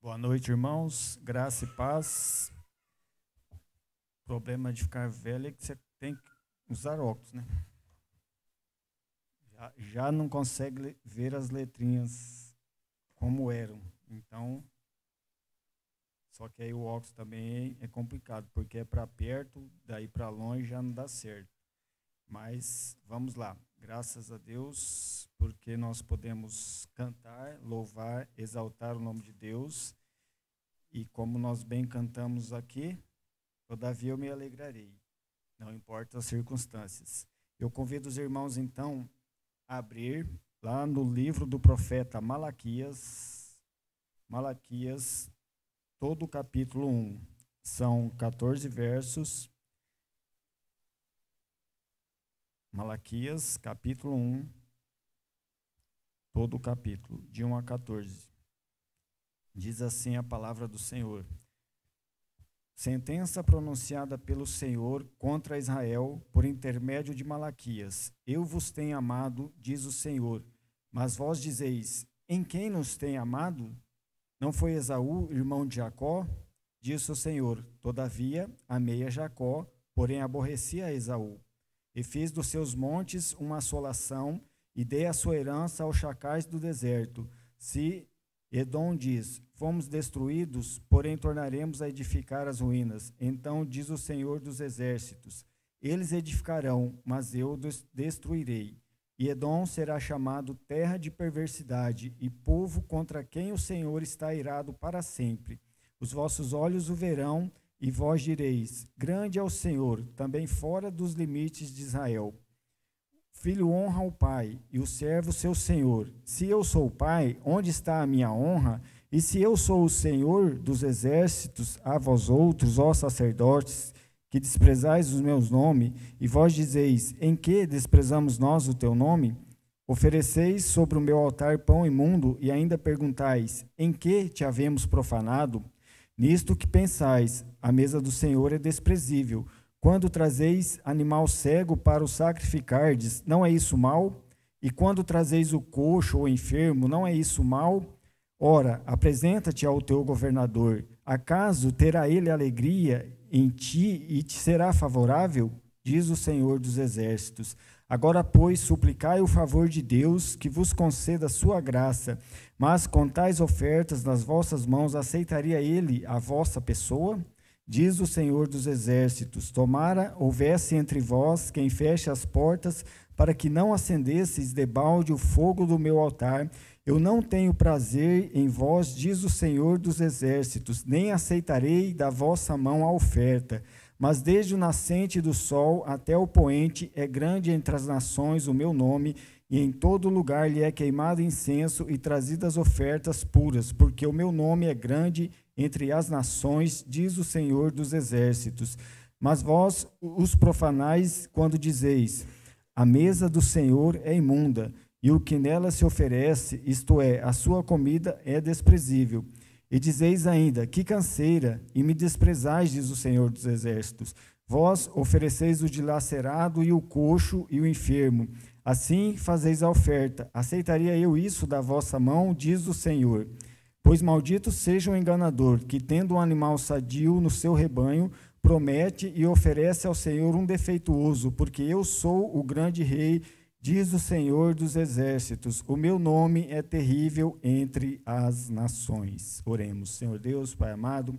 Boa noite, irmãos. Graça e paz. O problema de ficar velho é que você tem que usar óculos, né? Já não consegue ver as letrinhas como eram. Então, só que aí o óculos também é complicado, porque é para perto, daí para longe já não dá certo. Mas vamos lá. Graças a Deus, porque nós podemos cantar, louvar, exaltar o nome de Deus. E como nós bem cantamos aqui, todavia eu me alegrarei, não importa as circunstâncias. Eu convido os irmãos, então, a abrir lá no livro do profeta Malaquias, todo o capítulo 1. São 14 versos. Malaquias, capítulo 1, todo o capítulo, de 1 a 14. Diz assim a palavra do Senhor. Sentença pronunciada pelo Senhor contra Israel por intermédio de Malaquias. Eu vos tenho amado, diz o Senhor, mas vós dizeis, em quem nos tem amado? Não foi Esaú, irmão de Jacó? Disse o Senhor, todavia amei a Jacó, porém aborreci a Esaú. E fiz dos seus montes uma assolação, e dei a sua herança aos chacais do deserto. Se Edom diz, fomos destruídos, porém tornaremos a edificar as ruínas. Então diz o Senhor dos exércitos, eles edificarão, mas eu destruirei. E Edom será chamado terra de perversidade, e povo contra quem o Senhor está irado para sempre. Os vossos olhos o verão, e vós direis, grande é o Senhor, também fora dos limites de Israel. Filho honra o pai, e o servo seu senhor. Se eu sou o pai, onde está a minha honra? E se eu sou o Senhor dos exércitos, a vós outros, ó sacerdotes, que desprezais os meus nomes, e vós dizeis, em que desprezamos nós o teu nome? Ofereceis sobre o meu altar pão imundo, e ainda perguntais, em que te havemos profanado? Nisto que pensais, a mesa do Senhor é desprezível. Quando trazeis animal cego para o sacrificardes, não é isso mal? E quando trazeis o coxo ou enfermo, não é isso mal? Ora, apresenta-te ao teu governador. Acaso terá ele alegria em ti e te será favorável? Diz o Senhor dos exércitos. Agora, pois, suplicai o favor de Deus, que vos conceda a sua graça. Mas com tais ofertas nas vossas mãos, aceitaria ele a vossa pessoa? Diz o Senhor dos exércitos, tomara houvesse entre vós quem feche as portas, para que não acendesseis debalde o fogo do meu altar. Eu não tenho prazer em vós, diz o Senhor dos exércitos, nem aceitarei da vossa mão a oferta. Mas desde o nascente do sol até o poente é grande entre as nações o meu nome, e em todo lugar lhe é queimado incenso e trazidas ofertas puras, porque o meu nome é grande entre as nações, diz o Senhor dos exércitos. Mas vós os profanais quando dizeis, a mesa do Senhor é imunda, e o que nela se oferece, isto é, a sua comida é desprezível. E dizeis ainda, que canseira, e me desprezais, diz o Senhor dos exércitos. Vós ofereceis o dilacerado e o coxo e o enfermo. Assim fazeis a oferta. Aceitaria eu isso da vossa mão, diz o Senhor. Pois maldito seja o enganador, que tendo um animal sadio no seu rebanho, promete e oferece ao Senhor um defeituoso, porque eu sou o grande rei, diz o Senhor dos exércitos. O meu nome é terrível entre as nações. Oremos. Senhor Deus, Pai amado,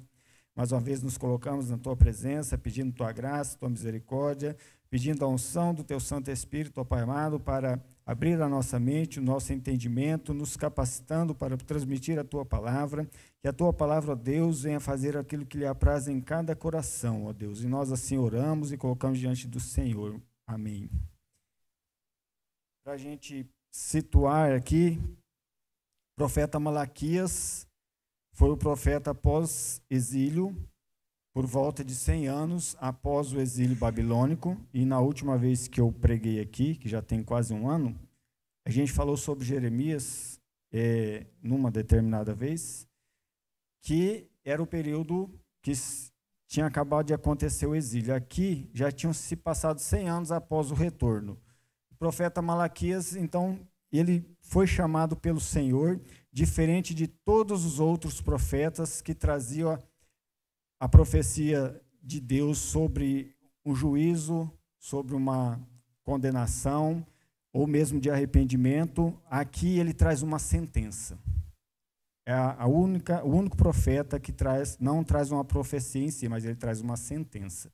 mais uma vez nos colocamos na Tua presença, pedindo Tua graça, Tua misericórdia, pedindo a unção do Teu Santo Espírito, ó Pai amado, para abrir a nossa mente, o nosso entendimento, nos capacitando para transmitir a Tua palavra, que a Tua palavra, ó Deus, venha fazer aquilo que lhe apraz em cada coração, ó Deus. E nós assim oramos e colocamos diante do Senhor. Amém. Para a gente situar aqui, o profeta Malaquias foi o profeta pós-exílio, por volta de 100 anos após o exílio babilônico, e na última vez que eu preguei aqui, que já tem quase um ano, a gente falou sobre Jeremias, numa determinada vez, que era o período que tinha acabado de acontecer o exílio. Aqui já tinham se passado 100 anos após o retorno. O profeta Malaquias, então, ele foi chamado pelo Senhor, diferente de todos os outros profetas que traziam a profecia de Deus sobre um juízo, sobre uma condenação, ou mesmo de arrependimento. Aqui ele traz uma sentença. É o único profeta que não traz uma profecia em si, mas ele traz uma sentença.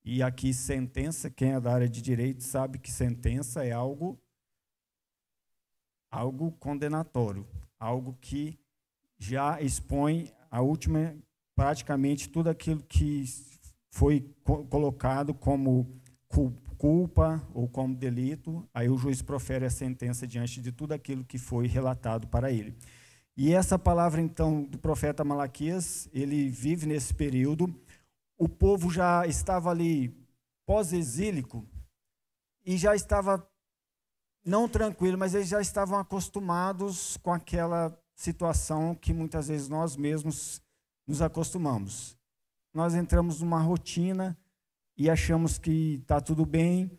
E aqui sentença, quem é da área de direito sabe que sentença é algo condenatório, algo que já expõe a última, praticamente tudo aquilo que foi colocado como culpa ou como delito, aí o juiz profere a sentença diante de tudo aquilo que foi relatado para ele. E essa palavra, então, do profeta Malaquias, ele vive nesse período. O povo já estava ali pós-exílico e já estava não tranquilo, mas eles já estavam acostumados com aquela situação que muitas vezes nós mesmos nos acostumamos. Nós entramos numa rotina e achamos que está tudo bem,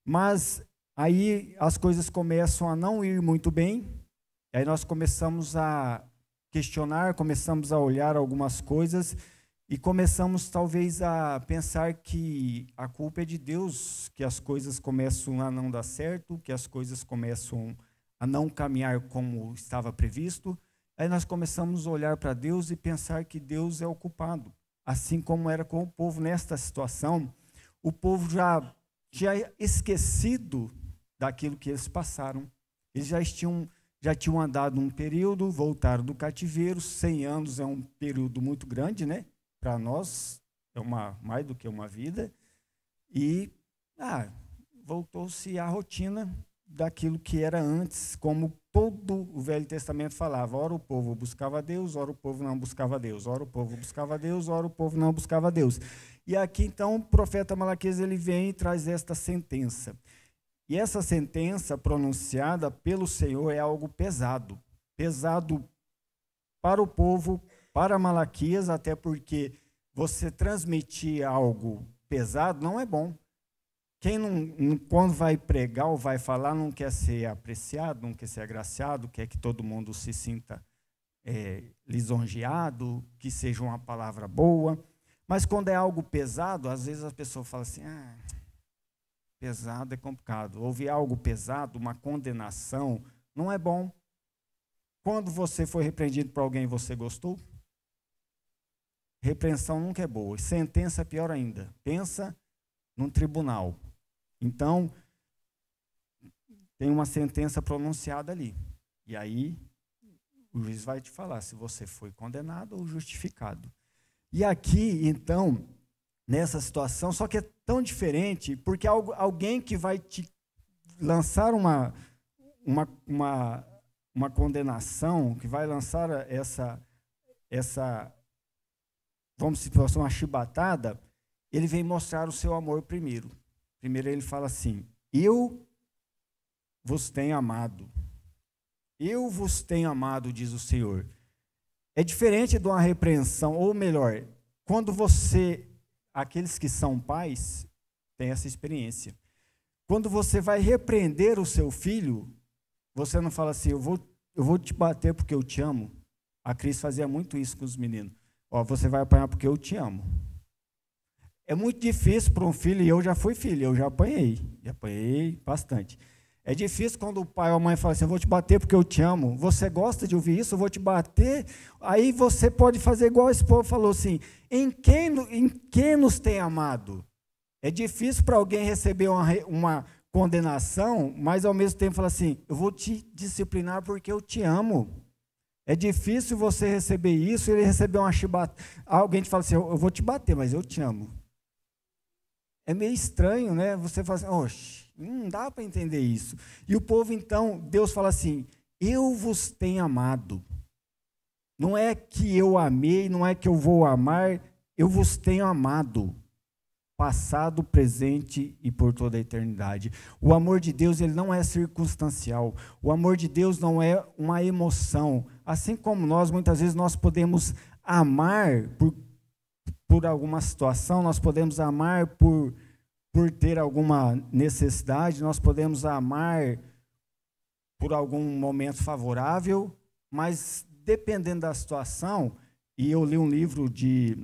mas aí as coisas começam a não ir muito bem, aí nós começamos a questionar, começamos a olhar algumas coisas e começamos talvez a pensar que a culpa é de Deus, que as coisas começam a não dar certo, que as coisas começam a não caminhar como estava previsto. Aí nós começamos a olhar para Deus e pensar que Deus é o culpado. Assim como era com o povo nesta situação, o povo já tinha esquecido daquilo que eles passaram. Eles já tinham andado um período, voltaram do cativeiro. 100 anos é um período muito grande, né? Para nós é mais do que uma vida. E voltou-se à rotina daquilo que era antes, como todo o Velho Testamento falava. Ora o povo buscava Deus, ora o povo não buscava Deus. Ora o povo buscava Deus, ora o povo não buscava Deus. E aqui, então, o profeta Malaquias ele vem e traz esta sentença. E essa sentença pronunciada pelo Senhor é algo pesado. Pesado para o povo, para Malaquias, até porque você transmitir algo pesado não é bom. Quem não, quando vai pregar ou vai falar, não quer ser apreciado, não quer ser agraciado, quer que todo mundo se sinta lisonjeado, que seja uma palavra boa. Mas quando é algo pesado, às vezes a pessoa fala assim, pesado é complicado. Ouvir algo pesado, uma condenação, não é bom. Quando você foi repreendido por alguém, você gostou? Repreensão nunca é boa. Sentença é pior ainda. Pensa num tribunal. Então, tem uma sentença pronunciada ali. E aí, o juiz vai te falar se você foi condenado ou justificado. E aqui, então, nessa situação, só que é tão diferente, porque alguém que vai te lançar uma condenação, que vai lançar essa vamos se fosse uma chibatada, ele vem mostrar o seu amor primeiro. Primeiro ele fala assim, eu vos tenho amado. Eu vos tenho amado, diz o Senhor. É diferente de uma repreensão, ou melhor, quando aqueles que são pais, têm essa experiência. Quando você vai repreender o seu filho, você não fala assim, eu vou te bater porque eu te amo. A Cris fazia muito isso com os meninos. Você vai apanhar porque eu te amo. É muito difícil para um filho, e eu já fui filho, eu já apanhei bastante. É difícil quando o pai ou a mãe fala assim, eu vou te bater porque eu te amo. Você gosta de ouvir isso? Eu vou te bater. Aí você pode fazer igual esse povo falou assim, em quem nos tem amado? É difícil para alguém receber uma condenação, mas ao mesmo tempo falar assim, eu vou te disciplinar porque eu te amo. É difícil você receber isso e ele receber uma chibatada. Alguém te fala assim, eu vou te bater, mas eu te amo. É meio estranho, né? Você fala assim, oxe, não dá para entender isso. E o povo, então, Deus fala assim, eu vos tenho amado. Não é que eu amei, não é que eu vou amar, eu vos tenho amado. Passado, presente e por toda a eternidade. O amor de Deus, ele não é circunstancial. O amor de Deus não é uma emoção. Assim como muitas vezes nós podemos amar por alguma situação, nós podemos amar por ter alguma necessidade, nós podemos amar por algum momento favorável, mas dependendo da situação, e eu li um livro de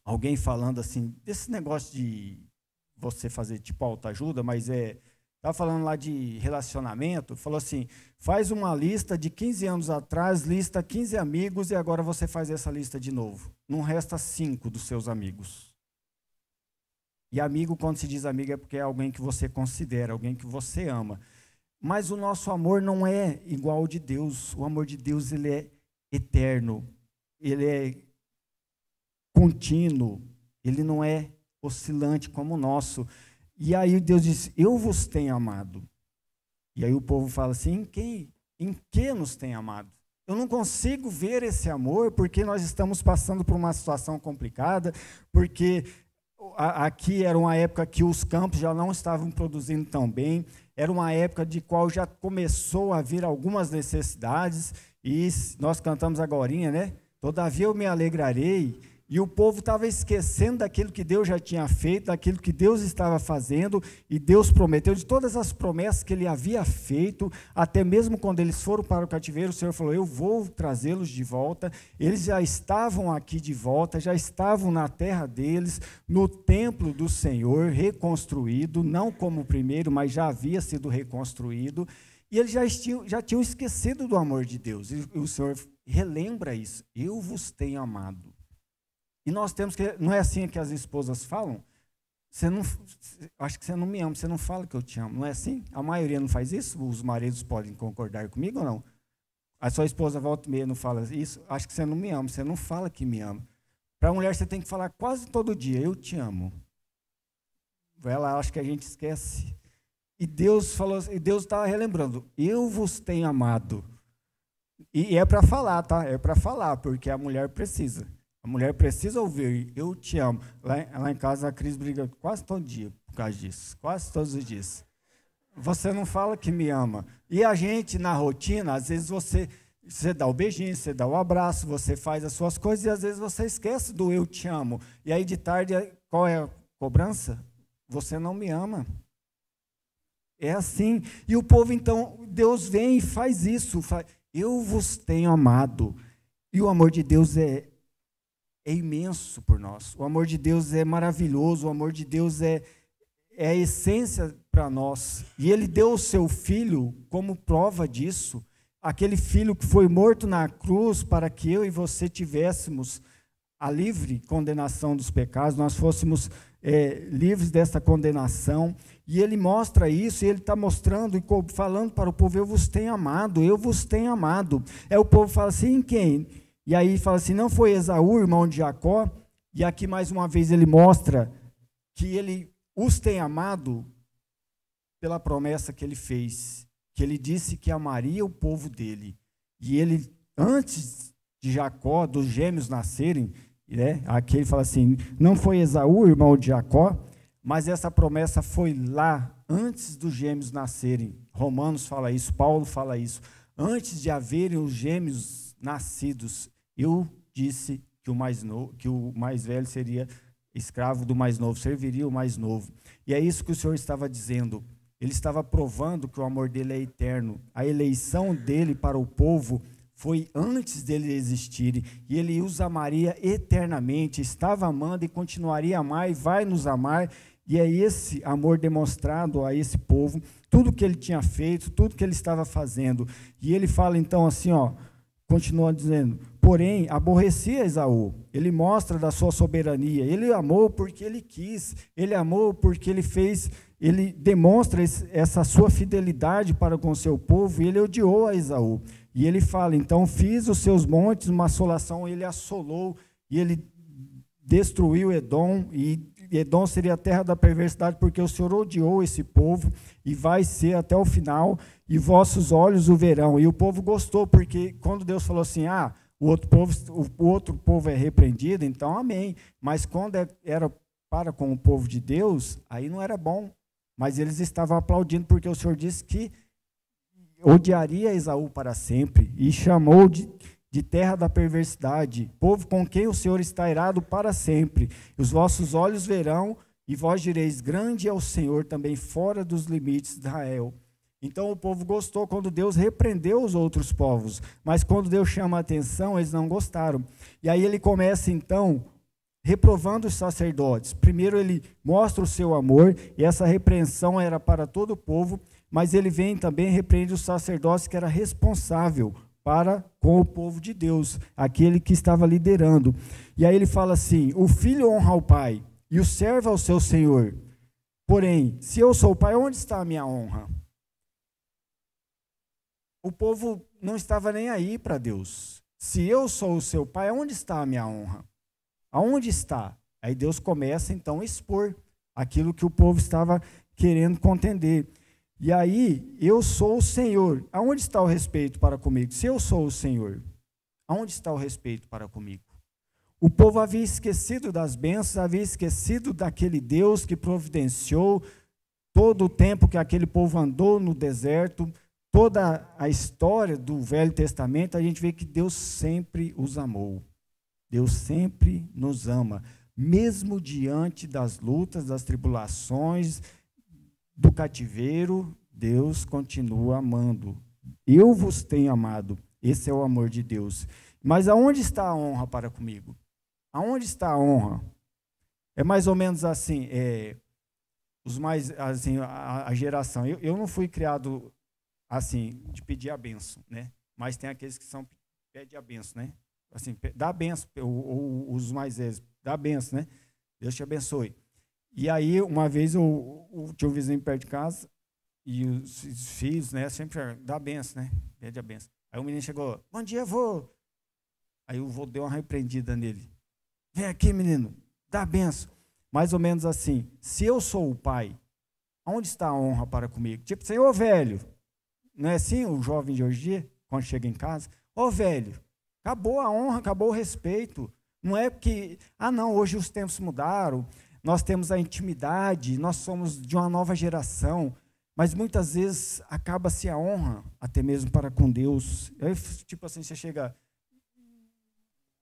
alguém falando assim, desse negócio de você fazer tipo autoajuda, mas estava falando lá de relacionamento, falou assim, faz uma lista de 15 anos atrás, lista 15 amigos, e agora você faz essa lista de novo. Não resta 5 dos seus amigos. E amigo, quando se diz amigo, é porque é alguém que você considera, alguém que você ama. Mas o nosso amor não é igual ao de Deus. O amor de Deus, ele é eterno, ele é contínuo, ele não é oscilante como o nosso. E aí Deus diz, eu vos tenho amado. E aí o povo fala assim, em que nos tem amado? Eu não consigo ver esse amor porque nós estamos passando por uma situação complicada, porque aqui era uma época que os campos já não estavam produzindo tão bem, era uma época de qual já começou a vir algumas necessidades, e nós cantamos agorinha, né? Todavia eu me alegrarei. E o povo estava esquecendo daquilo que Deus já tinha feito, daquilo que Deus estava fazendo, e Deus prometeu, de todas as promessas que Ele havia feito, até mesmo quando eles foram para o cativeiro, o Senhor falou, eu vou trazê-los de volta. Eles já estavam aqui de volta, já estavam na terra deles, no templo do Senhor, reconstruído, não como o primeiro, mas já havia sido reconstruído, e eles já tinham esquecido do amor de Deus, e o Senhor relembra isso, eu vos tenho amado. E nós temos que, não é assim que as esposas falam? Acho que você não me ama, você não fala que eu te amo, não é assim? A maioria não faz isso? Os maridos podem concordar comigo ou não? A sua esposa volta e meia não fala isso? Acho que você não me ama, você não fala que me ama. Para a mulher você tem que falar quase todo dia, eu te amo. Ela acha que a gente esquece. E Deus falou, e Deus estava relembrando, eu vos tenho amado. E é para falar, tá? É para falar, porque a mulher precisa. A mulher precisa ouvir, eu te amo. Lá em casa a Cris briga quase todo dia por causa disso, quase todos os dias. Você não fala que me ama. E a gente, na rotina, às vezes você dá o beijinho, você dá o abraço, você faz as suas coisas e às vezes você esquece do eu te amo. E aí de tarde, qual é a cobrança? Você não me ama. É assim. E o povo, então, Deus vem e faz isso. Eu vos tenho amado. E o amor de Deus é imenso por nós. O amor de Deus é maravilhoso, o amor de Deus é a essência para nós. E Ele deu o seu Filho como prova disso. Aquele Filho que foi morto na cruz para que eu e você tivéssemos a livre condenação dos pecados, nós fôssemos livres dessa condenação. E Ele mostra isso, e Ele está mostrando e falando para o povo, eu vos tenho amado, eu vos tenho amado. Aí o povo fala assim, em quem? E aí fala assim, não foi Esaú, irmão de Jacó? E aqui mais uma vez ele mostra que ele os tem amado pela promessa que ele fez, que ele disse que amaria o povo dele. E ele, antes de Jacó, dos gêmeos nascerem, né, aqui ele fala assim, não foi Esaú, irmão de Jacó, mas essa promessa foi lá, antes dos gêmeos nascerem. Romanos fala isso, Paulo fala isso. Antes de haverem os gêmeos nascidos, eu disse que o mais velho seria escravo do mais novo, serviria o mais novo. E é isso que o Senhor estava dizendo. Ele estava provando que o amor dele é eterno. A eleição dele para o povo foi antes dele existir. E ele os amaria eternamente. Estava amando e continuaria a amar e vai nos amar. E é esse amor demonstrado a esse povo. Tudo que ele tinha feito, tudo que ele estava fazendo. E ele fala então assim, continua dizendo, porém, aborrecia Esaú. Ele mostra da sua soberania. Ele amou porque ele quis. Ele amou porque ele fez, ele demonstra essa sua fidelidade para com o seu povo, e ele odiou a Esaú. E ele fala, então, fiz os seus montes uma assolação, ele assolou, e ele destruiu Edom, e Edom seria a terra da perversidade, porque o Senhor odiou esse povo, e vai ser até o final, e vossos olhos o verão. E o povo gostou, porque quando Deus falou assim, o outro povo é repreendido, então amém. Mas quando era para com o povo de Deus, aí não era bom. Mas eles estavam aplaudindo, porque o Senhor disse que odiaria Esaú para sempre, e chamou de terra da perversidade, povo com quem o Senhor está irado para sempre. Os vossos olhos verão, e vós direis, grande é o Senhor também fora dos limites de Israel. Então o povo gostou quando Deus repreendeu os outros povos, mas quando Deus chama a atenção, eles não gostaram. E aí ele começa então reprovando os sacerdotes. Primeiro ele mostra o seu amor, e essa repreensão era para todo o povo, mas ele vem também e repreende os sacerdotes que era responsável para com o povo de Deus, aquele que estava liderando. E aí ele fala assim: o filho honra ao pai e o servo ao seu senhor. Porém, se eu sou o pai, onde está a minha honra? O povo não estava nem aí para Deus. Se eu sou o seu pai, onde está a minha honra? Aonde está? Aí Deus começa então a expor aquilo que o povo estava querendo contender. E aí, eu sou o Senhor. Aonde está o respeito para comigo? Se eu sou o Senhor, aonde está o respeito para comigo? O povo havia esquecido das bênçãos, havia esquecido daquele Deus que providenciou todo o tempo que aquele povo andou no deserto. Toda a história do Velho Testamento, a gente vê que Deus sempre os amou. Deus sempre nos ama, mesmo diante das lutas, das tribulações, do cativeiro, Deus continua amando. Eu vos tenho amado. Esse é o amor de Deus. Mas aonde está a honra para comigo? Aonde está a honra? É mais ou menos assim, os mais, assim, a geração. Eu não fui criado assim, de pedir a benção, né? Mas tem aqueles que pedem a benção, né? Assim, dá a benção, ou os mais velhos, dá a benção, né? Deus te abençoe. E aí, uma vez, eu tinha um vizinho perto de casa, e os filhos, né, sempre dá a benção, né? Pede a benção. Aí o menino chegou: bom dia, vô. Aí o vô deu uma repreendida nele. Vem aqui, menino, dá a benção. Mais ou menos assim: se eu sou o pai, onde está a honra para comigo? Tipo, Senhor velho. Não é assim o jovem de hoje em dia, quando chega em casa? Ô velho, acabou a honra, acabou o respeito. Não é porque, não, hoje os tempos mudaram, nós temos a intimidade, nós somos de uma nova geração, mas muitas vezes acaba-se a honra, até mesmo para com Deus. Aí, tipo assim, você chega,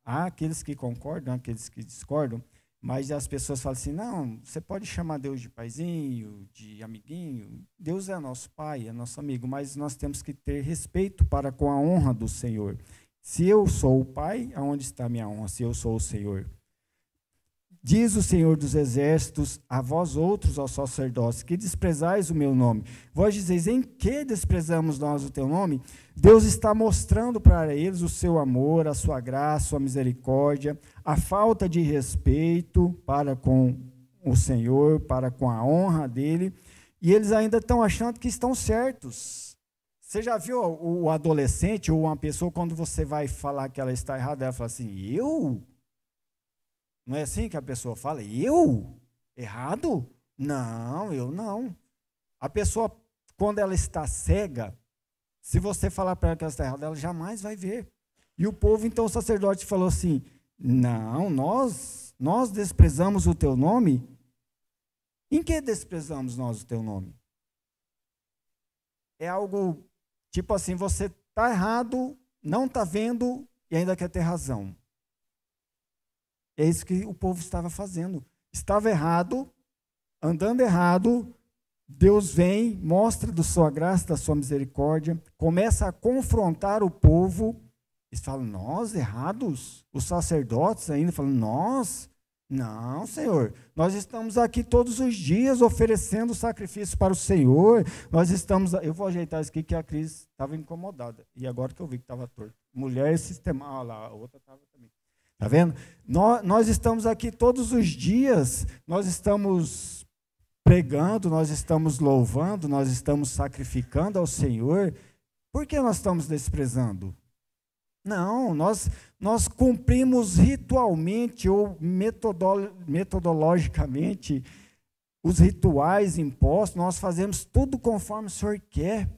há aqueles que concordam, aqueles que discordam, mas as pessoas falam assim: não, você pode chamar Deus de paizinho, de amiguinho. Deus é nosso pai, é nosso amigo, mas nós temos que ter respeito para com a honra do Senhor. Se eu sou o pai, aonde está a minha honra? Se eu sou o Senhor. Diz o Senhor dos Exércitos a vós outros, aos sacerdotes, que desprezais o meu nome. Vós dizeis: em que desprezamos nós o teu nome? Deus está mostrando para eles o seu amor, a sua graça, a sua misericórdia, a falta de respeito para com o Senhor, para com a honra dele, e eles ainda estão achando que estão certos. Você já viu o adolescente ou uma pessoa, quando você vai falar que ela está errada, ela fala assim: eu? Não é assim que a pessoa fala? Eu? Errado? Não, eu não. A pessoa, quando ela está cega, se você falar para ela que ela está errada, ela jamais vai ver. E o povo, então, o sacerdote falou assim: não, nós desprezamos o teu nome. Em que desprezamos nós o teu nome? É algo tipo assim: você está errado, não está vendo e ainda quer ter razão. É isso que o povo estava fazendo. Estava errado, andando errado. Deus vem, mostra da sua graça, da sua misericórdia, começa a confrontar o povo. Eles falam: nós errados? Os sacerdotes ainda falam: nós? Não, Senhor, nós estamos aqui todos os dias oferecendo sacrifício para o Senhor. Nós estamos... Eu vou ajeitar isso aqui, que a Cris estava incomodada. E agora que eu vi que estava torto. Mulher sistemática. Olha lá, a outra estava também. Está vendo? Nós estamos aqui todos os dias, nós estamos pregando, nós estamos louvando, nós estamos sacrificando ao Senhor. Por que nós estamos desprezando? Não, nós cumprimos ritualmente ou metodologicamente os rituais impostos, nós fazemos tudo conforme o Senhor quer.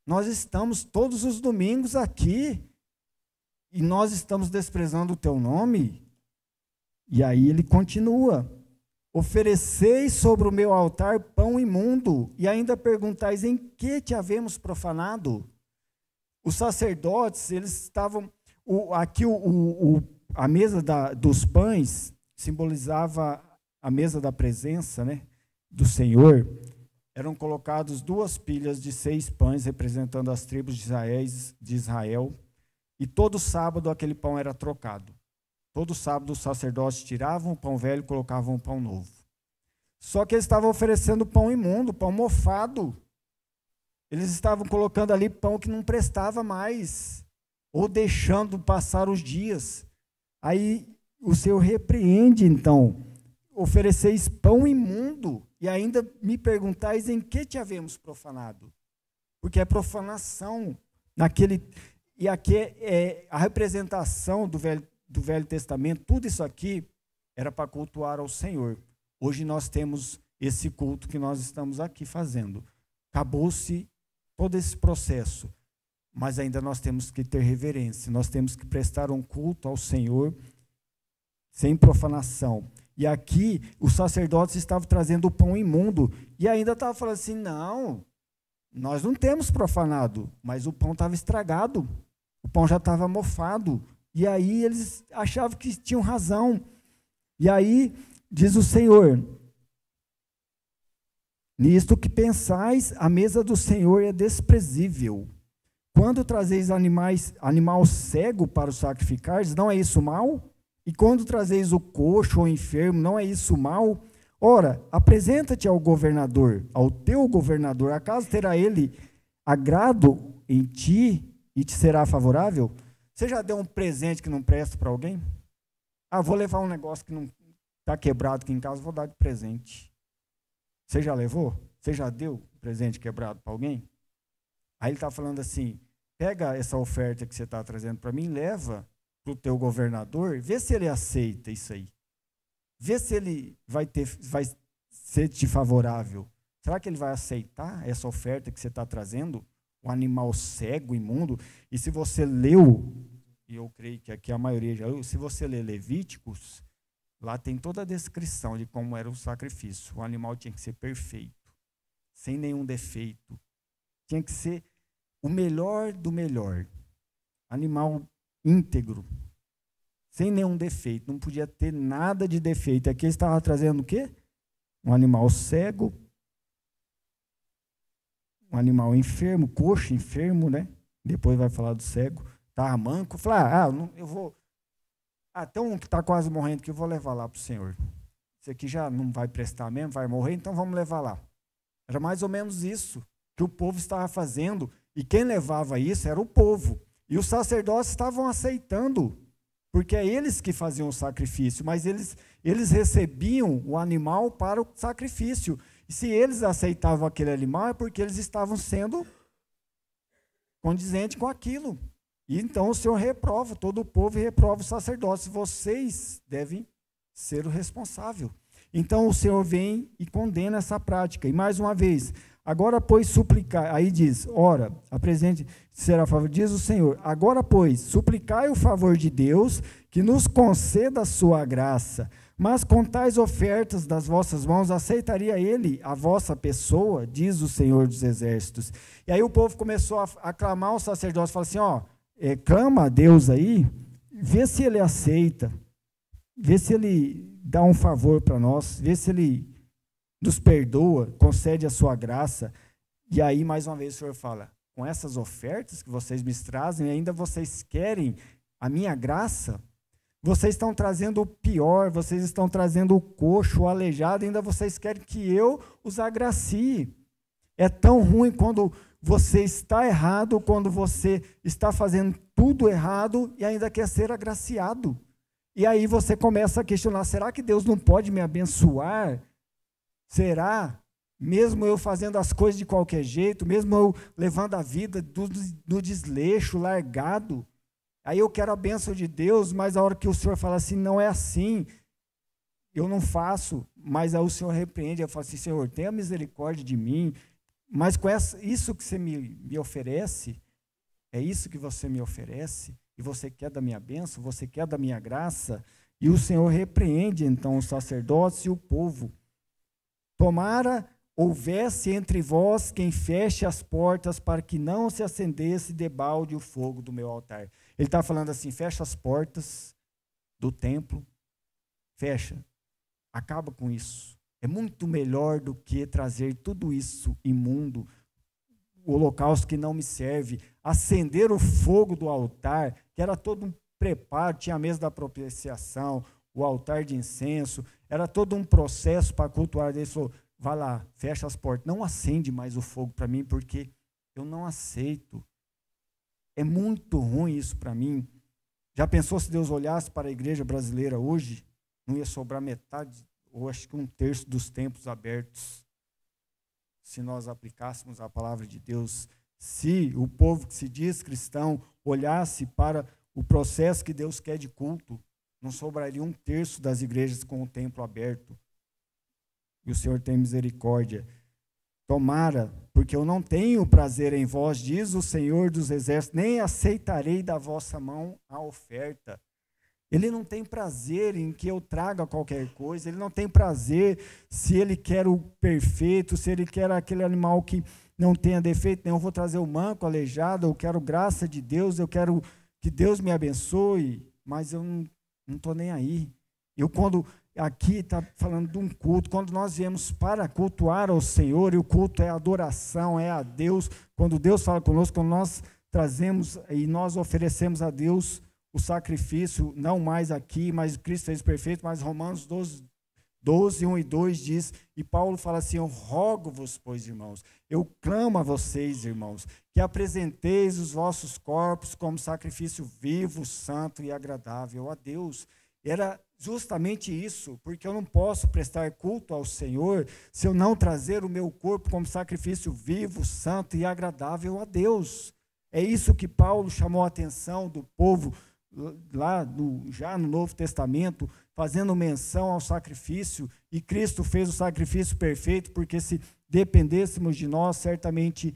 Nós estamos todos os domingos aqui e nós estamos desprezando o teu nome. E aí ele continua: ofereceis sobre o meu altar pão imundo e ainda perguntais: em que te havemos profanado? Os sacerdotes, eles estavam... a mesa dos pães simbolizava a mesa da presença, né, do Senhor. eram colocados 2 pilhas de 6 pães, representando as tribos de Israel, e todo sábado aquele pão era trocado. Todo sábado os sacerdotes tiravam o pão velho e colocavam o pão novo. Só que eles estavam oferecendo pão imundo, pão mofado. Eles estavam colocando ali pão que não prestava mais, ou deixando passar os dias. Aí o Senhor repreende, então, ofereceis pão imundo, e ainda me perguntais em que te havemos profanado. Porque é profanação. E aqui é a representação do Velho Testamento, tudo isso aqui era para cultuar ao Senhor. Hoje nós temos esse culto que nós estamos aqui fazendo. Acabou-se todo esse processo, mas ainda nós temos que ter reverência, nós temos que prestar um culto ao Senhor sem profanação. E aqui os sacerdotes estavam trazendo o pão imundo, e ainda estavam falando assim, não, nós não temos profanado, mas o pão estava estragado, o pão já estava mofado, e aí eles achavam que tinham razão. E aí diz o Senhor, nisto que pensais, a mesa do Senhor é desprezível. Quando trazeis animal cego para o sacrificar, não é isso mal? E quando trazeis o coxo ou enfermo, não é isso mal? Ora, apresenta-te ao governador, ao teu governador, acaso terá ele agrado em ti e te será favorável? Você já deu um presente que não presta para alguém? Ah, vou levar um negócio que não está quebrado aqui em casa, vou dar de presente. Você já levou? Você já deu um presente quebrado para alguém? Aí ele está falando assim, pega essa oferta que você está trazendo para mim, leva para o teu governador, vê se ele aceita isso aí. Vê se ele vai ser te favorável. Será que ele vai aceitar essa oferta que você está trazendo? Um animal cego, imundo? E se você leu, e eu creio que aqui a maioria já leu, se você ler Levíticos, lá tem toda a descrição de como era o sacrifício. O animal tinha que ser perfeito, sem nenhum defeito. Tinha que ser o melhor do melhor. Animal íntegro, sem nenhum defeito, não podia ter nada de defeito. Aqui ele estava trazendo o quê? Um animal cego, um animal enfermo, coxo enfermo, né? Depois vai falar do cego, estava manco. Falar, eu vou, até um que está quase morrendo que eu vou levar lá para o Senhor. Esse aqui já não vai prestar mesmo, vai morrer, então vamos levar lá. Era mais ou menos isso que o povo estava fazendo, e quem levava isso era o povo. E os sacerdotes estavam aceitando, porque é eles que faziam o sacrifício, mas eles recebiam o animal para o sacrifício. E se eles aceitavam aquele animal, é porque eles estavam sendo condizentes com aquilo. E então o Senhor reprova todo o povo e reprova os sacerdotes. Vocês devem ser o responsável. Então o Senhor vem e condena essa prática. E mais uma vez, agora, pois, suplicar, aí diz, ora, apresente será a favor, diz o Senhor, agora, pois, suplicai o favor de Deus, que nos conceda a sua graça, mas com tais ofertas das vossas mãos, aceitaria ele a vossa pessoa, diz o Senhor dos Exércitos. E aí o povo começou a clamar os sacerdotes, falou assim, clama a Deus aí, vê se ele aceita, vê se ele dá um favor para nós, vê se ele nos perdoa, concede a sua graça. E aí, mais uma vez, o Senhor fala, com essas ofertas que vocês me trazem, ainda vocês querem a minha graça? Vocês estão trazendo o pior, vocês estão trazendo o coxo, o aleijado, ainda vocês querem que eu os agracie. É tão ruim quando você está errado, quando você está fazendo tudo errado e ainda quer ser agraciado. E aí você começa a questionar, será que Deus não pode me abençoar? Será? Mesmo eu fazendo as coisas de qualquer jeito, mesmo eu levando a vida do desleixo, largado, aí eu quero a bênção de Deus, mas a hora que o Senhor fala assim, não é assim, eu não faço, mas aí o Senhor repreende, eu falo assim, Senhor, tenha misericórdia de mim, mas com isso que você me oferece, é isso que você me oferece, e você quer da minha bênção, você quer da minha graça, e o Senhor repreende então os sacerdotes e o povo. Tomara houvesse entre vós quem feche as portas para que não se acendesse debalde o fogo do meu altar. Ele está falando assim, fecha as portas do templo, fecha, acaba com isso. É muito melhor do que trazer tudo isso imundo, o holocausto que não me serve, acender o fogo do altar, que era todo um preparo, tinha a mesa da propiciação, o altar de incenso, era todo um processo para cultuar. Ele falou, vai lá, fecha as portas, não acende mais o fogo para mim, porque eu não aceito. É muito ruim isso para mim. Já pensou se Deus olhasse para a igreja brasileira hoje, não ia sobrar metade, ou acho que um terço dos templos abertos, se nós aplicássemos a palavra de Deus, se o povo que se diz cristão olhasse para o processo que Deus quer de culto, não sobraria um terço das igrejas com o templo aberto. E o Senhor tem misericórdia. Tomara, porque eu não tenho prazer em vós, diz o Senhor dos Exércitos, nem aceitarei da vossa mão a oferta. Ele não tem prazer em que eu traga qualquer coisa, ele não tem prazer se ele quer o perfeito, se ele quer aquele animal que não tenha defeito nenhum. Eu vou trazer o manco, aleijado, eu quero graça de Deus, eu quero que Deus me abençoe, mas eu não estou nem aí. Eu, quando aqui está falando de um culto, quando nós viemos para cultuar ao Senhor, e o culto é adoração, é a Deus, quando Deus fala conosco, quando nós trazemos e nós oferecemos a Deus o sacrifício, não mais aqui, mas Cristo fez perfeito, mas Romanos 12, 1 e 2 diz, e Paulo fala assim, eu rogo-vos, pois, irmãos, eu clamo a vocês, irmãos, que apresenteis os vossos corpos como sacrifício vivo, santo e agradável a Deus. Era justamente isso, porque eu não posso prestar culto ao Senhor se eu não trazer o meu corpo como sacrifício vivo, santo e agradável a Deus. É isso que Paulo chamou a atenção do povo lá já no Novo Testamento, fazendo menção ao sacrifício, e Cristo fez o sacrifício perfeito, porque se dependêssemos de nós, certamente,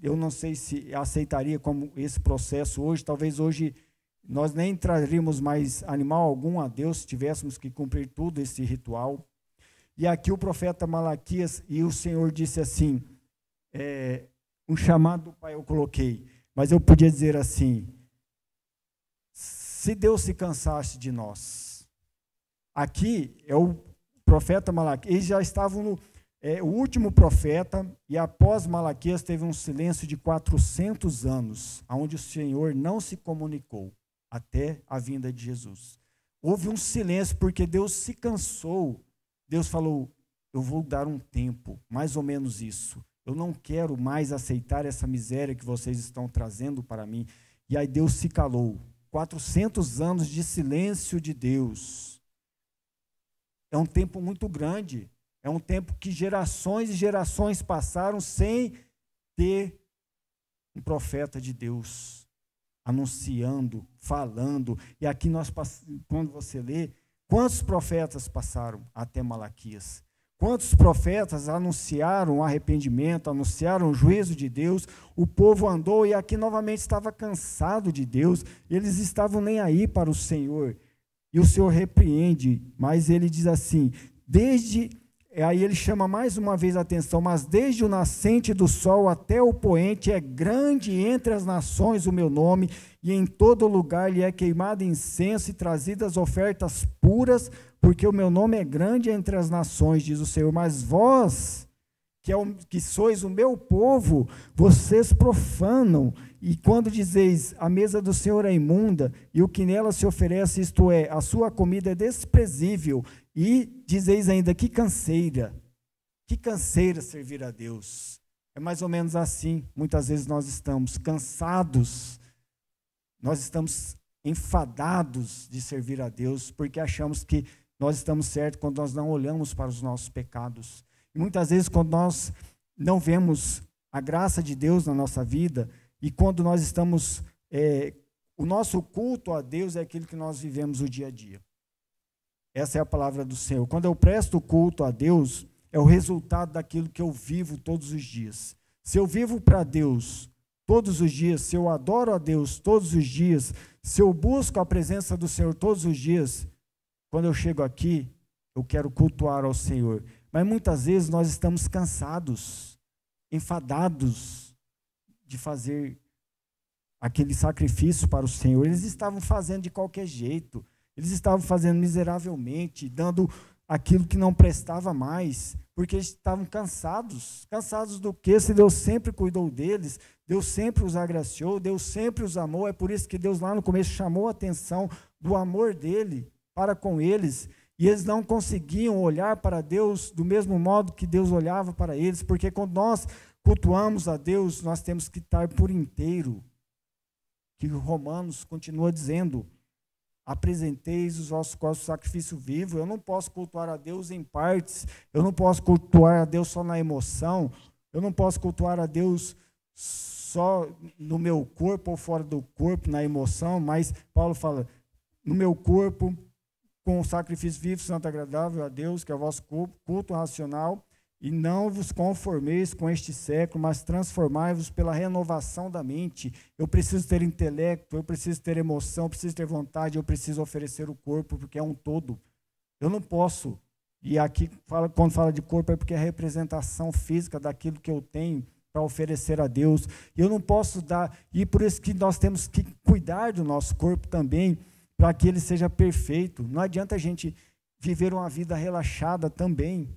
eu não sei se aceitaria como esse processo hoje, talvez hoje nós nem traríamos mais animal algum a Deus, se tivéssemos que cumprir tudo esse ritual. E aqui o profeta Malaquias, e o Senhor disse assim, um chamado do Pai eu coloquei, mas eu podia dizer assim, se Deus se cansasse de nós, aqui é o profeta Malaquias, eles já estavam no o último profeta, e após Malaquias teve um silêncio de 400 anos, onde o Senhor não se comunicou, até a vinda de Jesus. Houve um silêncio, porque Deus se cansou, Deus falou, eu vou dar um tempo, mais ou menos isso, eu não quero mais aceitar essa miséria que vocês estão trazendo para mim, e aí Deus se calou. 400 anos de silêncio de Deus. É um tempo muito grande. É um tempo que gerações e gerações passaram sem ter um profeta de Deus anunciando, falando. E aqui quando você lê, quantos profetas passaram até Malaquias? Quantos profetas anunciaram o arrependimento, anunciaram o juízo de Deus? O povo andou e aqui novamente estava cansado de Deus. Eles estavam nem aí para o Senhor. E o Senhor repreende, mas ele diz assim, aí ele chama mais uma vez a atenção, mas desde o nascente do sol até o poente é grande entre as nações o meu nome, e em todo lugar lhe é queimado incenso e trazidas ofertas puras, porque o meu nome é grande entre as nações, diz o Senhor. Mas vós, que sois o meu povo, vocês profanam, e quando dizeis, a mesa do Senhor é imunda, e o que nela se oferece, isto é, a sua comida é desprezível, e dizeis ainda, que canseira servir a Deus. É mais ou menos assim, muitas vezes nós estamos cansados, nós estamos enfadados de servir a Deus, porque achamos que nós estamos certos quando nós não olhamos para os nossos pecados. E muitas vezes quando nós não vemos a graça de Deus na nossa vida, e quando nós estamos, o nosso culto a Deus é aquilo que nós vivemos o dia a dia. Essa é a palavra do Senhor. Quando eu presto culto a Deus, é o resultado daquilo que eu vivo todos os dias. Se eu vivo para Deus todos os dias, se eu adoro a Deus todos os dias, se eu busco a presença do Senhor todos os dias, quando eu chego aqui, eu quero cultuar ao Senhor. Mas muitas vezes nós estamos cansados, enfadados de fazer aquele sacrifício para o Senhor. Eles estavam fazendo de qualquer jeito, eles estavam fazendo miseravelmente, dando aquilo que não prestava mais, porque eles estavam cansados. Cansados do quê? Se Deus sempre cuidou deles, Deus sempre os agraciou, Deus sempre os amou. É por isso que Deus lá no começo chamou a atenção do amor dele para com eles, e eles não conseguiam olhar para Deus do mesmo modo que Deus olhava para eles, porque quando nós cultuamos a Deus, nós temos que estar por inteiro, que Romanos continua dizendo: apresenteis os vossos corpos sacrifício vivo. Eu não posso cultuar a Deus em partes, eu não posso cultuar a Deus só na emoção, eu não posso cultuar a Deus só no meu corpo ou fora do corpo, na emoção, mas Paulo fala, no meu corpo, com o sacrifício vivo, santo e agradável a Deus, que é o vosso culto racional, e não vos conformeis com este século, mas transformai-vos pela renovação da mente. Eu preciso ter intelecto, eu preciso ter emoção, eu preciso ter vontade, eu preciso oferecer o corpo, porque é um todo. Eu não posso, e aqui quando fala de corpo é porque é a representação física daquilo que eu tenho para oferecer a Deus. Eu não posso dar, e por isso que nós temos que cuidar do nosso corpo também, para que ele seja perfeito. Não adianta a gente viver uma vida relaxada também.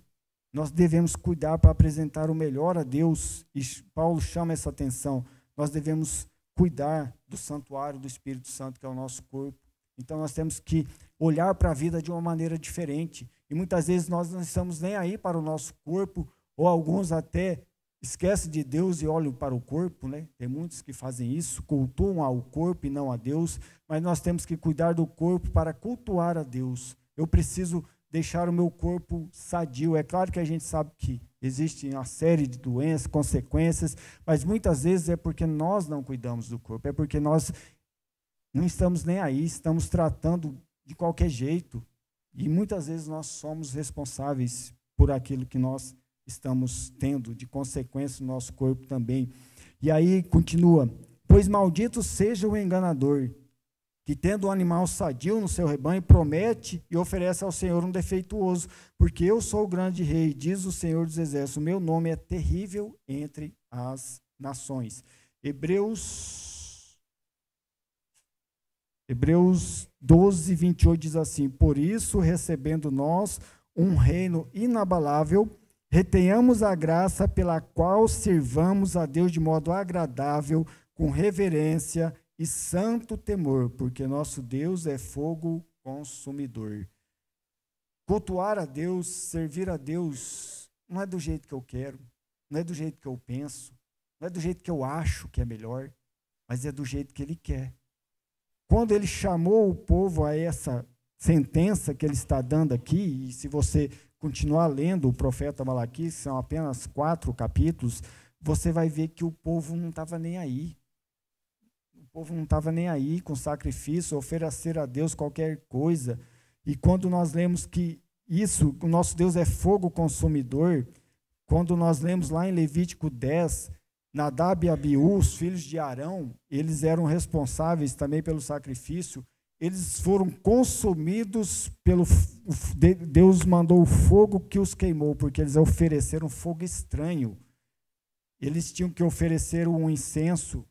Nós devemos cuidar para apresentar o melhor a Deus, e Paulo chama essa atenção. Nós devemos cuidar do santuário do Espírito Santo, que é o nosso corpo. Então nós temos que olhar para a vida de uma maneira diferente. E muitas vezes nós não estamos nem aí para o nosso corpo, ou alguns até esquecem de Deus e olham para o corpo, né? Tem muitos que fazem isso, cultuam ao corpo e não a Deus, mas nós temos que cuidar do corpo para cultuar a Deus. Eu preciso deixar o meu corpo sadio. É claro que a gente sabe que existe uma série de doenças, consequências, mas muitas vezes é porque nós não cuidamos do corpo, é porque nós não estamos nem aí, estamos tratando de qualquer jeito, e muitas vezes nós somos responsáveis por aquilo que nós estamos tendo de consequência no nosso corpo também. E aí continua, pois maldito seja o enganador, que tendo um animal sadio no seu rebanho, promete e oferece ao Senhor um defeituoso, porque eu sou o grande rei, diz o Senhor dos Exércitos, o meu nome é terrível entre as nações. Hebreus 12, 28 diz assim, por isso, recebendo nós um reino inabalável, retenhamos a graça pela qual servamos a Deus de modo agradável, com reverência e santo temor, porque nosso Deus é fogo consumidor. Cultuar a Deus, servir a Deus, não é do jeito que eu quero, não é do jeito que eu penso, não é do jeito que eu acho que é melhor, mas é do jeito que Ele quer. Quando Ele chamou o povo a essa sentença que Ele está dando aqui, e se você continuar lendo o profeta Malaquias, que são apenas 4 capítulos, você vai ver que o povo não estava nem aí. O povo não estava nem aí com sacrifício, oferecer a Deus qualquer coisa. E quando nós lemos que isso, o nosso Deus é fogo consumidor, quando nós lemos lá em Levítico 10, Nadab e Abiú, os filhos de Arão, eles eram responsáveis também pelo sacrifício, eles foram consumidos pelo... Deus mandou o fogo que os queimou, porque eles ofereceram fogo estranho. Eles tinham que oferecer um incenso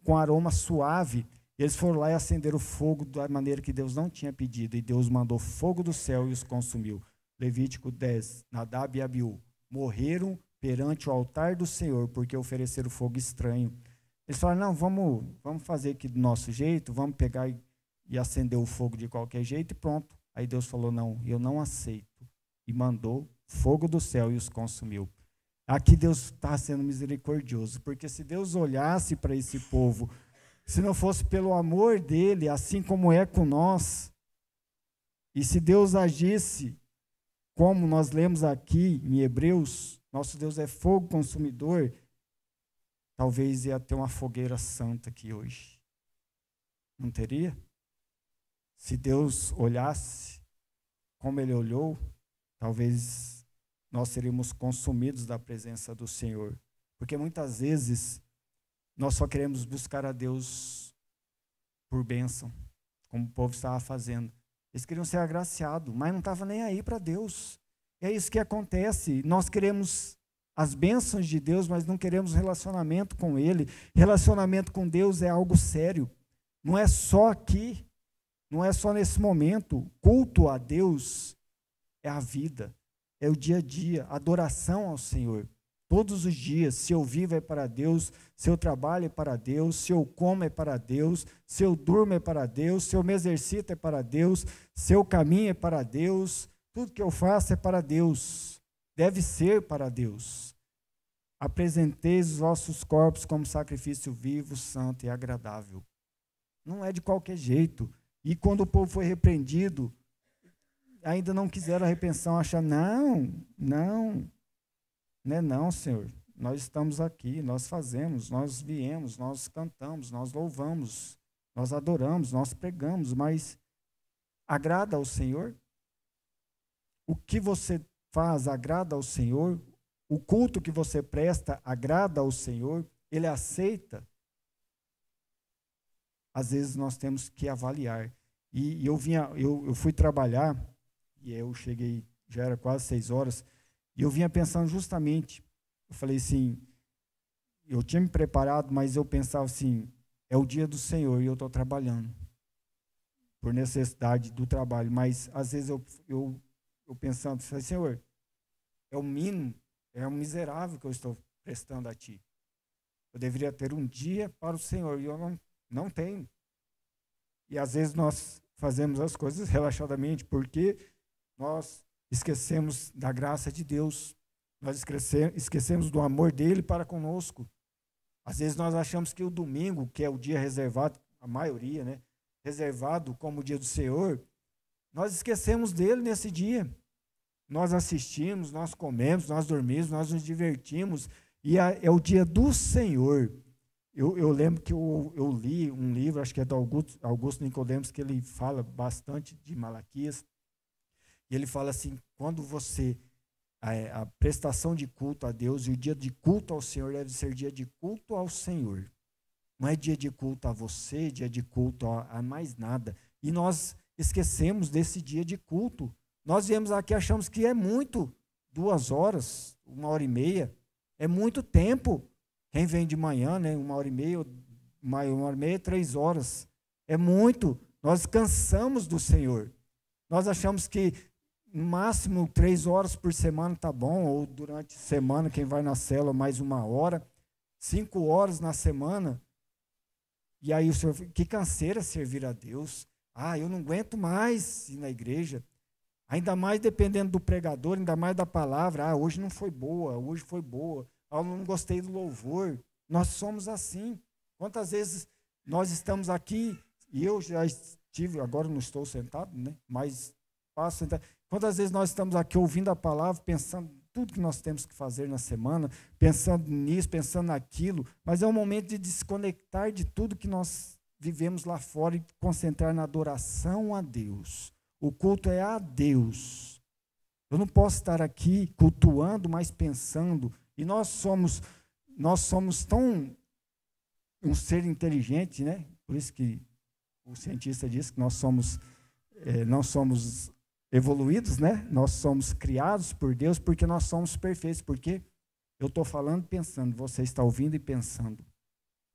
com aroma suave, eles foram lá e acenderam o fogo da maneira que Deus não tinha pedido, e Deus mandou fogo do céu e os consumiu. Levítico 10, Nadab e Abiú morreram perante o altar do Senhor, porque ofereceram fogo estranho. Eles falaram, não, vamos fazer aqui do nosso jeito, vamos pegar e acender o fogo de qualquer jeito e pronto. Aí Deus falou, não, eu não aceito. E mandou fogo do céu e os consumiu. Aqui Deus está sendo misericordioso, porque se Deus olhasse para esse povo, se não fosse pelo amor dele, assim como é com nós, e se Deus agisse, como nós lemos aqui em Hebreus, nosso Deus é fogo consumidor, talvez ia ter uma fogueira santa aqui hoje. Não teria? Se Deus olhasse como Ele olhou, talvez nós seríamos consumidos da presença do Senhor. Porque muitas vezes nós só queremos buscar a Deus por bênção, como o povo estava fazendo. Eles queriam ser agraciados, mas não estavam nem aí para Deus. É isso que acontece. Nós queremos as bênçãos de Deus, mas não queremos relacionamento com Ele. Relacionamento com Deus é algo sério. Não é só aqui, não é só nesse momento. Culto a Deus é a vida, é o dia a dia, adoração ao Senhor. Todos os dias, se eu vivo é para Deus, se eu trabalho é para Deus, se eu como é para Deus, se eu durmo é para Deus, se eu me exercito é para Deus, se eu caminho é para Deus, tudo que eu faço é para Deus, deve ser para Deus. Apresenteis os vossos corpos como sacrifício vivo, santo e agradável. Não é de qualquer jeito. E quando o povo foi repreendido, ainda não quiseram a repreensão, achando, não, Senhor, nós estamos aqui, nós fazemos, nós viemos, nós cantamos, nós louvamos, nós adoramos, nós pregamos, mas agrada ao Senhor? O que você faz agrada ao Senhor? O culto que você presta agrada ao Senhor? Ele aceita? Às vezes nós temos que avaliar. E eu fui trabalhar, e eu cheguei, já era quase 6 horas, e eu vinha pensando justamente, eu falei assim, eu tinha me preparado, mas eu pensava assim, é o dia do Senhor e eu estou trabalhando, por necessidade do trabalho, mas às vezes eu pensando, Senhor, é o mínimo, é o miserável que eu estou prestando a Ti. Eu deveria ter um dia para o Senhor e eu não tenho. E às vezes nós fazemos as coisas relaxadamente porque nós esquecemos da graça de Deus, nós esquecemos do amor dele para conosco. Às vezes nós achamos que o domingo, que é o dia reservado, a maioria, né, reservado como o dia do Senhor, nós esquecemos dele nesse dia. Nós assistimos, nós comemos, nós dormimos, nós nos divertimos, e é o dia do Senhor. Eu lembro que eu li um livro, acho que é do Augusto Nicodemos, que ele fala bastante de Malaquias, e ele fala assim, quando você, a prestação de culto a Deus, e o dia de culto ao Senhor deve ser dia de culto ao Senhor. Não é dia de culto a você, dia de culto a mais nada. E nós esquecemos desse dia de culto. Nós viemos aqui e achamos que é muito, 2 horas, 1h30, é muito tempo. Quem vem de manhã, né, 1h30, 1h30, 3 horas, é muito. Nós cansamos do Senhor. Nós achamos que no máximo 3 horas por semana está bom, ou durante a semana, quem vai na célula mais 1 hora, 5 horas na semana. E aí o Senhor, que canseira servir a Deus. Eu não aguento mais ir na igreja. Ainda mais dependendo do pregador, ainda mais da palavra. Hoje não foi boa, hoje foi boa. Eu não gostei do louvor. Nós somos assim. Quantas vezes nós estamos aqui, e eu já estive, agora não estou sentado, né? Mas passo sentado. Quantas vezes nós estamos aqui ouvindo a palavra, pensando tudo que nós temos que fazer na semana, pensando nisso, pensando naquilo, mas é um momento de desconectar de tudo que nós vivemos lá fora e concentrar na adoração a Deus. O culto é a Deus. Eu não posso estar aqui cultuando, mas pensando. E nós somos tão um ser inteligente, né? Por isso que o cientista diz que nós não somos evoluídos, né? Nós somos criados por Deus porque nós somos perfeitos. Porque eu estou falando e pensando, você está ouvindo e pensando.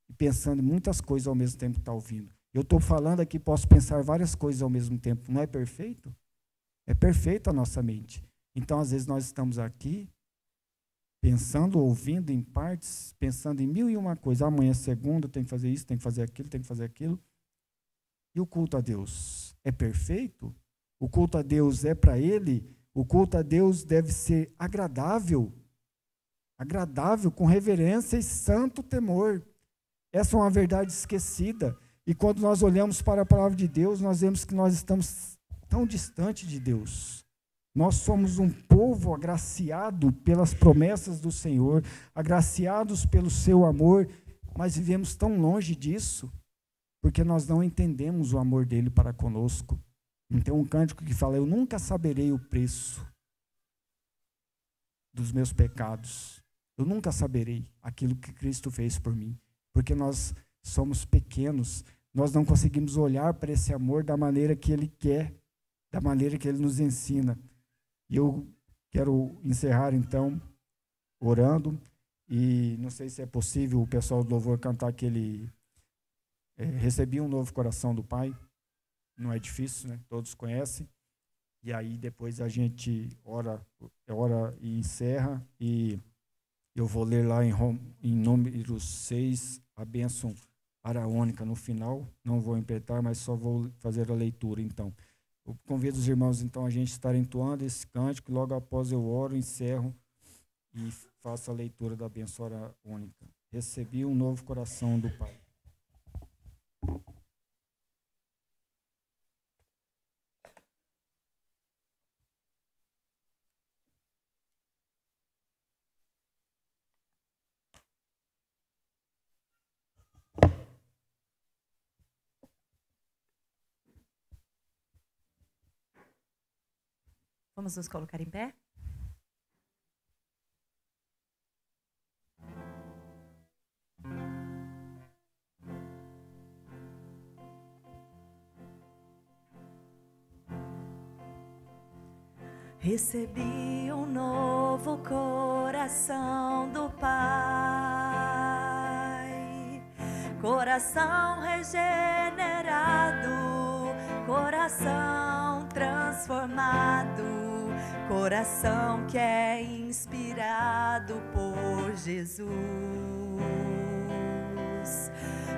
E pensando em muitas coisas ao mesmo tempo que está ouvindo. Eu estou falando aqui, posso pensar várias coisas ao mesmo tempo. Não é perfeito? É perfeita a nossa mente. Então, às vezes, nós estamos aqui, pensando, ouvindo em partes, pensando em 1001 coisas. Amanhã é segunda, tem que fazer isso, tem que fazer aquilo, tem que fazer aquilo. E o culto a Deus é perfeito? O culto a Deus é para Ele? O culto a Deus deve ser agradável. Agradável, com reverência e santo temor. Essa é uma verdade esquecida. E quando nós olhamos para a palavra de Deus, nós vemos que nós estamos tão distante de Deus. Nós somos um povo agraciado pelas promessas do Senhor, agraciados pelo seu amor, mas vivemos tão longe disso, porque nós não entendemos o amor dele para conosco. Então, um cântico que fala, eu nunca saberei o preço dos meus pecados. Eu nunca saberei aquilo que Cristo fez por mim, porque nós somos pequenos, nós não conseguimos olhar para esse amor da maneira que Ele quer, da maneira que Ele nos ensina. E eu quero encerrar, então, orando, e não sei se é possível o pessoal do louvor cantar aquele recebi um novo coração do Pai. Não é difícil, né? Todos conhecem. E aí depois a gente ora e encerra. E eu vou ler lá em Números 6, a bênção araônica no final. Não vou interpretar, mas só vou fazer a leitura, então. Eu convido os irmãos, então, a gente estar entoando esse cântico. Logo após eu oro, encerro e faço a leitura da bênção araônica. Recebi um novo coração do Pai. Vamos nos colocar em pé? Recebi um novo coração do Pai, coração regenerado, coração transformado, coração que é inspirado por Jesus.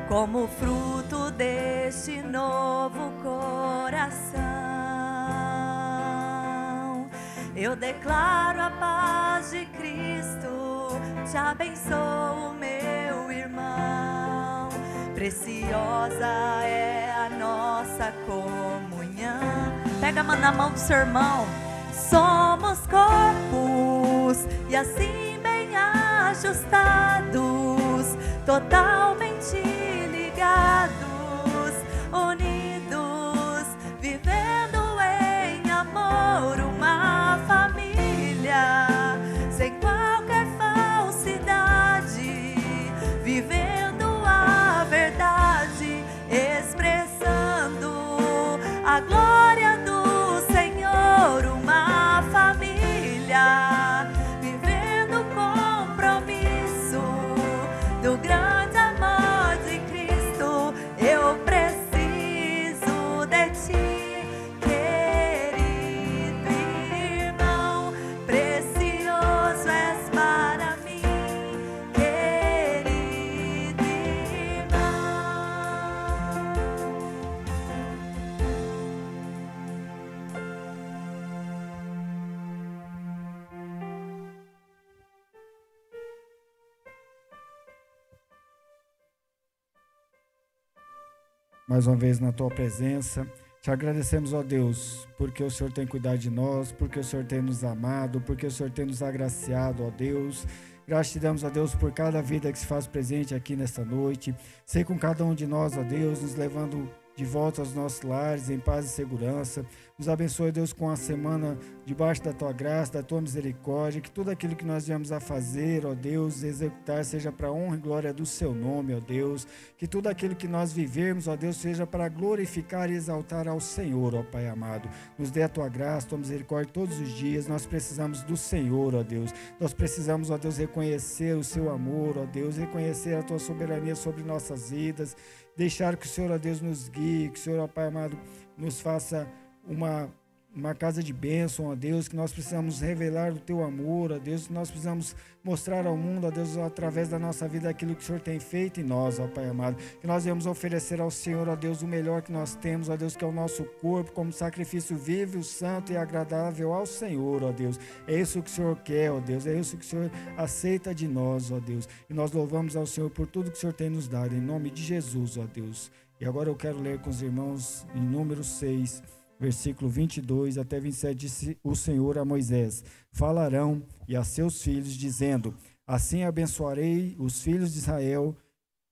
Como fruto deste novo coração, eu declaro a paz de Cristo, te abençoo, meu irmão. Preciosa é a nossa comunhão. Pega na mão do seu irmão. Somos corpos e assim bem ajustados, totalmente ligados, unidos, vivendo em amor, uma família, sem qualquer falsidade, vivendo a verdade, expressando a glória do Senhor, uma família, vivendo o compromisso do grande amor de Cristo. Eu preciso de ti, querido irmão, precioso és para mim, querido irmão. Mais uma vez na tua presença, te agradecemos, ó Deus, porque o Senhor tem cuidado de nós, porque o Senhor tem nos amado, porque o Senhor tem nos agraciado, ó Deus. Graças te damos, ó Deus, por cada vida que se faz presente aqui nesta noite. Sei com cada um de nós, ó Deus, nos levando de volta aos nossos lares, em paz e segurança. Nos abençoe, Deus, com a semana debaixo da tua graça, da tua misericórdia, que tudo aquilo que nós viemos a fazer, ó Deus, executar, seja para a honra e glória do seu nome, ó Deus. Que tudo aquilo que nós vivermos, ó Deus, seja para glorificar e exaltar ao Senhor, ó Pai amado. Nos dê a tua graça, tua misericórdia todos os dias. Nós precisamos do Senhor, ó Deus. Nós precisamos, ó Deus, reconhecer o seu amor, ó Deus, reconhecer a tua soberania sobre nossas vidas. Deixar que o Senhor, ó Deus, nos guie, que o Senhor, ó Pai amado, nos faça uma casa de bênção, ó Deus, que nós precisamos revelar o teu amor, ó Deus, que nós precisamos mostrar ao mundo, ó Deus, através da nossa vida aquilo que o Senhor tem feito em nós, ó Pai amado, que nós viemos oferecer ao Senhor, ó Deus, o melhor que nós temos, ó Deus, que é o nosso corpo, como sacrifício vivo, santo e agradável ao Senhor, ó Deus. É isso que o Senhor quer, ó Deus, é isso que o Senhor aceita de nós, ó Deus, e nós louvamos ao Senhor por tudo que o Senhor tem nos dado, em nome de Jesus, ó Deus. E agora eu quero ler com os irmãos em Números 6, versículo 22 até 27, disse o Senhor a Moisés: falarão e a seus filhos, dizendo: assim abençoarei os filhos de Israel,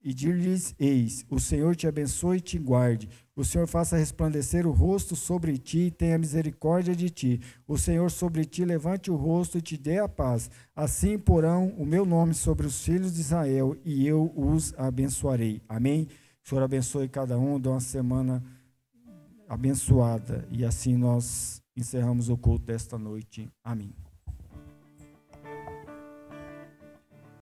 e dir-lhes: eis, o Senhor te abençoe e te guarde. O Senhor faça resplandecer o rosto sobre ti e tenha misericórdia de ti. O Senhor sobre ti levante o rosto e te dê a paz. Assim porão o meu nome sobre os filhos de Israel, e eu os abençoarei. Amém? O Senhor abençoe cada um, dê uma semana abençoada. E assim nós encerramos o culto desta noite. Amém.